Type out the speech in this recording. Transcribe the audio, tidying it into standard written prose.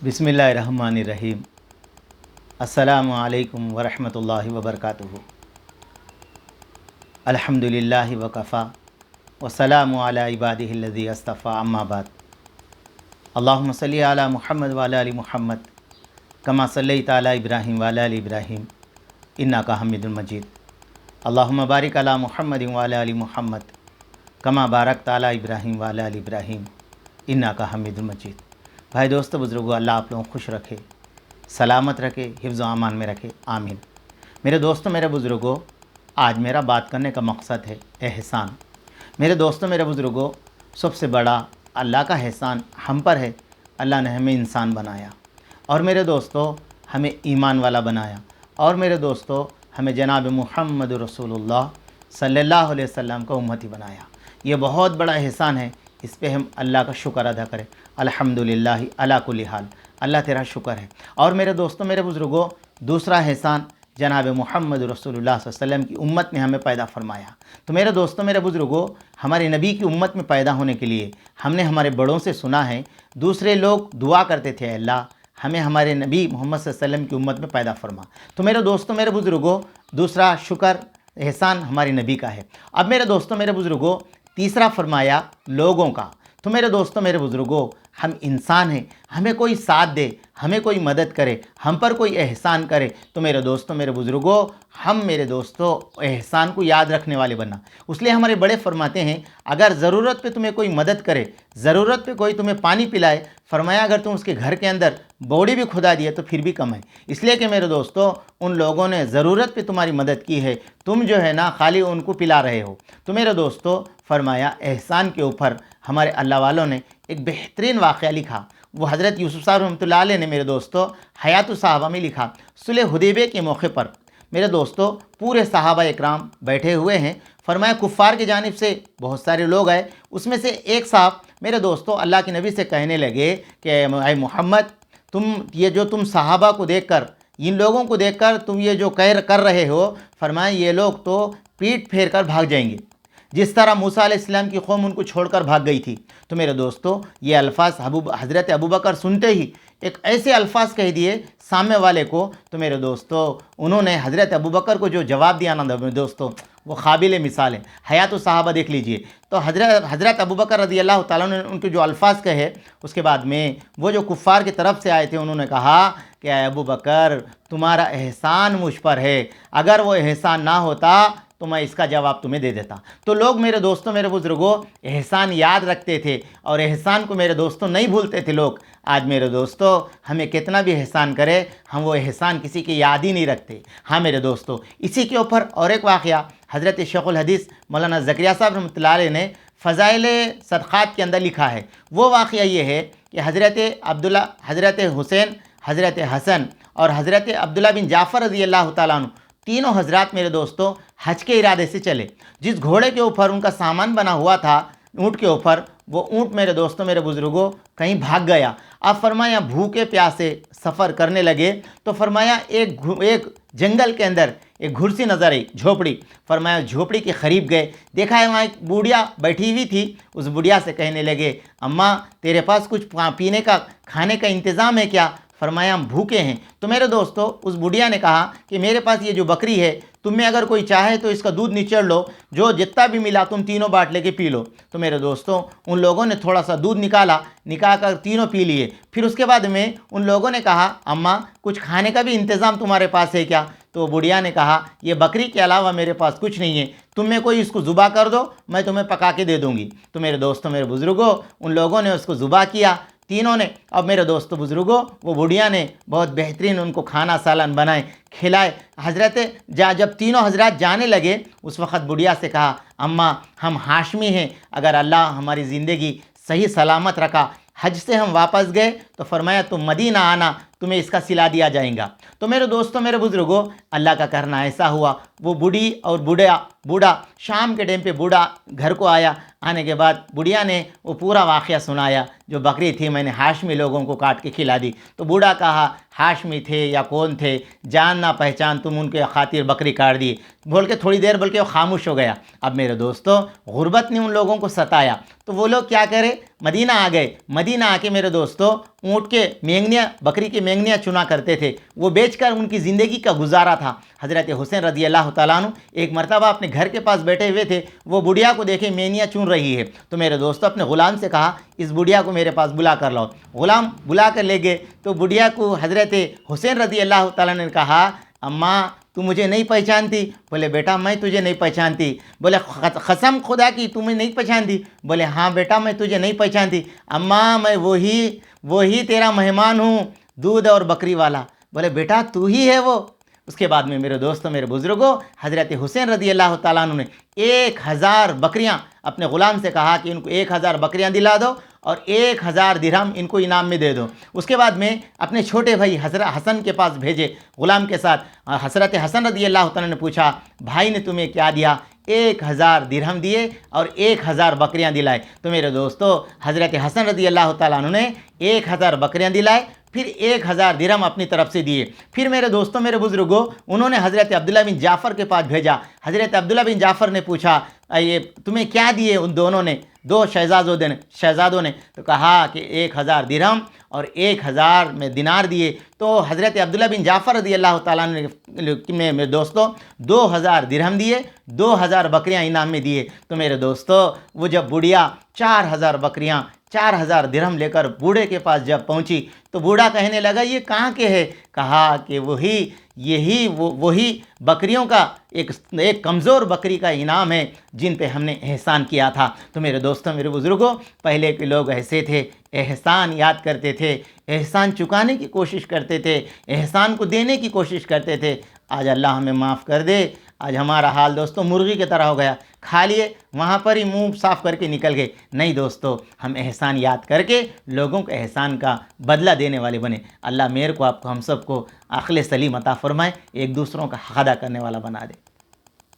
बिस्मिल्लाहिर्रहमानिर्रहीम। अस्सलामु अलैकुम वरहमतुल्लाहि वबरकातुहू। अल्हम्दुलिल्लाहि वकफ़ा वस्सलामु अला इबादिहिल्लज़ी अस्तफ़ा, अम्मा बाद। अल्लाहुम्मा सल्लि अला मुहम्मद व अला आलि मुहम्मद कमा सल्लैता अला इब्राहीम व अला आलि इब्राहीम इन्नका हमीदुम मजीद। अल्लाहुम्मा बारिक अला मुहम्मद व अला आलि मुहम्मद कमा बारकता अला इब्राहीम व अला आलि इब्राहीम इन्नका हमीदुम मजीद। भाई दोस्तों बुज़ुर्गों, अल्लाह आप लोगों को खुश रखे, सलामत रखे, हिफ्ज़ व अमान में रखे, आमीन। मेरे दोस्तों, मेरे बुज़ुर्गों, आज मेरा बात करने का मकसद है एहसान। मेरे दोस्तों, मेरे बुज़ुर्गों, सबसे बड़ा अल्लाह का एहसान हम पर है। अल्लाह ने हमें इंसान बनाया और मेरे दोस्तों हमें ईमान वाला बनाया और मेरे दोस्तों हमें जनाब मुहम्मद रसूलुल्लाह सल्लल्लाहु अलैहि वसल्लम का उम्मती बनाया। ये बहुत बड़ा एहसान है, इस पे हम अल्लाह का शुक्र अदा करें। अल्हम्दुलिल्लाह अला कुल्ली हाल, अल्लाह तेरा शुक्र है। और मेरे दोस्तों, मेरे बुज़ुर्गों, दूसरा एहसान जनाब मुहम्मद रसूलुल्लाह सल्लल्लाहु अलैहि वसल्लम की उम्मत में हमें पैदा फरमाया। तो मेरे दोस्तों, मेरे बुज़ुर्गों, हमारे नबी की उम्मत में पैदा होने के लिए हमने हमारे बड़ों से सुना है, दूसरे लोग दुआ करते थे, अल्लाह हमें हमारे नबी मोहम्मद सल्लल्लाहु अलैहि वसल्लम की उम्मत में पैदा फरमा। तो मेरे दोस्तों, मेरे बुज़ुर्गों, दूसरा शुक्र एहसान हमारे नबी का है। अब मेरे दोस्तों, मेरे बुज़ुर्गों, तीसरा फरमाया लोगों का। तो मेरे दोस्तों, मेरे बुज़ुर्गों, हम इंसान हैं, हमें कोई साथ दे, हमें कोई मदद करे, हम पर कोई एहसान करे, तो मेरे दोस्तों, मेरे बुज़ुर्गों, हम मेरे दोस्तों एहसान को याद रखने वाले बनना। इसलिए हमारे बड़े फरमाते हैं, अगर ज़रूरत पे तुम्हें कोई मदद करे, ज़रूरत पे कोई तुम्हें पानी पिलाए, फरमाया अगर तुम उसके घर के अंदर बौड़ी भी खुदा दिए तो फिर भी कम है। इसलिए कि मेरे दोस्तों, उन लोगों ने ज़रूरत पे तुम्हारी मदद की है, तुम जो है ना खाली उनको पिला रहे हो। तो मेरे दोस्तों, फरमाया एहसान के ऊपर हमारे अल्लाह वालों ने एक बेहतरीन वाक़या लिखा। वो हज़रत यूसुफ़ साहब रहमतुल्लाह अलैह ने मेरे दोस्तों हयातुस सहाबा में लिखा। सुलह हुदैबिया के मौके पर मेरे दोस्तों पूरे सहाबा इकराम बैठे हुए हैं। फरमाया कुफ़ार की जानिब से बहुत सारे लोग आए, उसमें से एक साहब मेरे दोस्तों अल्लाह के नबी से कहने लगे कि ऐ मोहम्मद, तुम सहाबा को देखकर, इन लोगों को देखकर तुम ये जो कर रहे हो, फरमाया ये लोग तो पीठ फेर कर भाग जाएंगे जिस तरह मूसा अलैहिस्सलाम की कौम उनको छोड़कर भाग गई थी। तो मेरे दोस्तों, ये अल्फाज हज़रत अबू बकर सुनते ही एक ऐसे अल्फाज कह दिए सामने वाले को। तो मेरे दोस्तों, उन्होंने हज़रत अबू बकर को जो जवाब दिया ना मेरे दोस्तों, वो काबिल मिसाल है। हयात सहाबा देख लीजिए। तो हज़रत अबू बकर रज़ी अल्लाह ताला ने उनके जो अल्फाज कहे, उसके बाद में वो जो कुफ़ार की तरफ से आए थे, उन्होंने कहा कि अबू बकर, तुम्हारा एहसान मुझ पर है, अगर वो एहसान ना होता तो मैं इसका जवाब तुम्हें दे देता। तो लोग मेरे दोस्तों, मेरे बुज़ुर्गों, एहसान याद रखते थे और एहसान को मेरे दोस्तों नहीं भूलते थे लोग। आज मेरे दोस्तों, हमें कितना भी एहसान करे, हम वो एहसान किसी की याद ही नहीं रखते। हाँ मेरे दोस्तों, इसी के ऊपर और एक वाक़या हज़रत शेखुल हदीस मौलाना ज़करिया साहब रहमतुल्लाह अलैह ने फ़ज़ाइल सदक़ात के अंदर लिखा है। वो वाक़या ये है कि हज़रत हुसैन, हज़रत हसन और हज़रत अब्दुल्ला बिन जाफ़र रज़ी अल्लाह तआला अन्हु, तीनों हजरात मेरे दोस्तों हज के इरादे से चले। जिस घोड़े के ऊपर उनका सामान बना हुआ था, ऊँट के ऊपर, वो ऊँट मेरे दोस्तों, मेरे बुज़ुर्गों, कहीं भाग गया। अब फरमाया भूखे प्यासे सफ़र करने लगे। तो फरमाया एक जंगल के अंदर एक घुर्सी नज़र आई, झोपड़ी। फरमाया झोपड़ी के करीब गए, देखा है वहाँ एक बुढ़िया बैठी हुई थी। उस बुढ़िया से कहने लगे, अम्मा तेरे पास कुछ पीने का, खाने का इंतज़ाम है क्या? फरमाया हम भूखे हैं। तो मेरे दोस्तों, उस बुढ़िया ने कहा कि मेरे पास ये जो बकरी है, तुम में अगर कोई चाहे तो इसका दूध निचड़ लो, जो जितना भी मिला तुम तीनों बाट लेके पी लो। तो मेरे दोस्तों, उन लोगों ने थोड़ा सा दूध निकाल कर तीनों पी लिए। फिर उसके बाद में उन लोगों ने कहा, अम्मा कुछ खाने का भी इंतज़ाम तुम्हारे पास है क्या? तो बुढ़िया ने कहा, ये बकरी के अलावा मेरे पास कुछ नहीं है, तुम में कोई इसको ज़ुबा कर दो, मैं तुम्हें पका के दे दूँगी। तो मेरे दोस्तों, मेरे बुज़ुर्गों, उन लोगों ने उसको ज़ुबा किया, तीनों ने। अब मेरे दोस्तों बुज़ुर्गों, वो बुढ़िया ने बहुत बेहतरीन उनको खाना सालन बनाए, खिलाए। जब तीनों हजरात जाने लगे, उस वक़्त बुढ़िया से कहा, अम्मा हम हाशमी हैं, अगर अल्लाह हमारी ज़िंदगी सही सलामत रखा, हज से हम वापस गए तो फरमाया तुम मदीना आना, तुम्हें इसका सिला दिया जाएगा। तो मेरे दोस्तों, मेरे बुज़ुर्गों, अल्लाह का करना ऐसा हुआ, وہ بوڑھی اور بوڑھا شام کے ٹائم پہ بوڑھا گھر کو آیا. آنے کے بعد بڑھیا نے وہ پورا واقعہ سنایا، جو بکری تھی میں نے ہاشمی لوگوں کو کاٹ کے کھلا دی. تو بوڑھا کہا ہاشمی تھے یا کون تھے، جان نہ پہچان تم ان کے خاطر بکری کاٹ دی، بول کے تھوڑی دیر بلکہ وہ خاموش ہو گیا. اب میرے دوستو غربت نے ان لوگوں کو ستایا تو وہ لوگ کیا کرے، مدینہ آ گئے. مدینہ آ کے میرے دوستو اونٹ کے مینگنیاں، بکری کی مینگنیاں چنا کرتے تھے، وہ بیچ کر ان کی زندگی کا گزارا تھا. حضرت حسین رضی اللہ تعالیٰ عنہ ایک مرتبہ اپنے گھر کے پاس بیٹھے ہوئے تھے، وہ بڑھیا کو دیکھے مینیاں چن رہی ہے. تو میرے دوستو اپنے غلام سے کہا اس بڑھیا کو میرے پاس بلا کر لاؤ. غلام بلا کر لے گئے تو بڑھیا کو حضرت حسین رضی اللہ تعالیٰ نے کہا اماں تو مجھے نہیں پہچانتی؟ بولے بیٹا میں تجھے نہیں پہچانتی. بولے قسم خدا کی تمہیں نہیں پہچانتی؟ بولے ہاں بیٹا میں تجھے نہیں پہچانتی. اماں میں وہی تیرا مہمان ہوں، دودھ اور بکری والا. بولے بیٹا تو ہی ہے وہ. اس کے بعد میں میرے دوستوں، میرے بزرگوں، حضرت حسین رضی اللہ تعالیٰ عنہ نے 1000 بکریاں اپنے غلام سے کہا کہ ان کو 1000 بکریاں دلا دو اور 1000 درہم ان کو انعام میں دے دو. اس کے بعد میں اپنے چھوٹے بھائی حضرت حسن کے پاس بھیجے غلام کے ساتھ. حضرت حسن رضی اللہ تعالیٰ نے پوچھا بھائی نے تمہیں کیا دیا؟ 1000 درہم دیے اور 1000 بکریاں دلائے. تو میرے دوستو حضرت حسن رضی اللہ تعالیٰ عنہ نے 1000 بکریاں دلائے، پھر 1000 درہم اپنی طرف سے دیے. پھر میرے دوستوں، میرے بزرگوں، انہوں نے حضرت عبداللہ بن جعفر کے پاس بھیجا. حضرت عبداللہ بن جعفر نے پوچھا یہ تمہیں کیا دیے؟ ان دونوں نے، دو شہزادوں نے تو کہا کہ 1000 درہم اور 1000 میں دینار دیے. تو حضرت عبداللہ بن جعفر رضی اللہ تعالیٰ نے میرے دوستوں 2000 درہم دیے، 2000 بکریاں انعام میں دیے. تو میرے دوستو وہ جب بڑھیا 4000 بکریاں 4000 درہم لے کر بوڑھے کے پاس جب پہنچی تو بوڑھا کہنے لگا یہ کہاں کے ہے؟ کہا کہ وہی بکریوں کا ایک کمزور بکری کا انعام ہے جن پہ ہم نے احسان کیا تھا. تو میرے دوستوں، میرے بزرگوں، پہلے کے لوگ ایسے تھے، احسان یاد کرتے تھے، احسان چکانے کی کوشش کرتے تھے، احسان کو دینے کی کوشش کرتے تھے. آج اللہ ہمیں معاف کر دے. آج ہمارا حال دوستو مرغی کی طرح ہو گیا، کھا لیے وہاں پر ہی منہ صاف کر کے نکل گئے. نہیں دوستو، ہم احسان یاد کر کے لوگوں کو احسان کا بدلہ دینے والے بنے. اللہ میرے کو، آپ کو، ہم سب کو عقل سلیم عطا فرمائے، ایک دوسروں کا حق ادا کرنے والا بنا دے.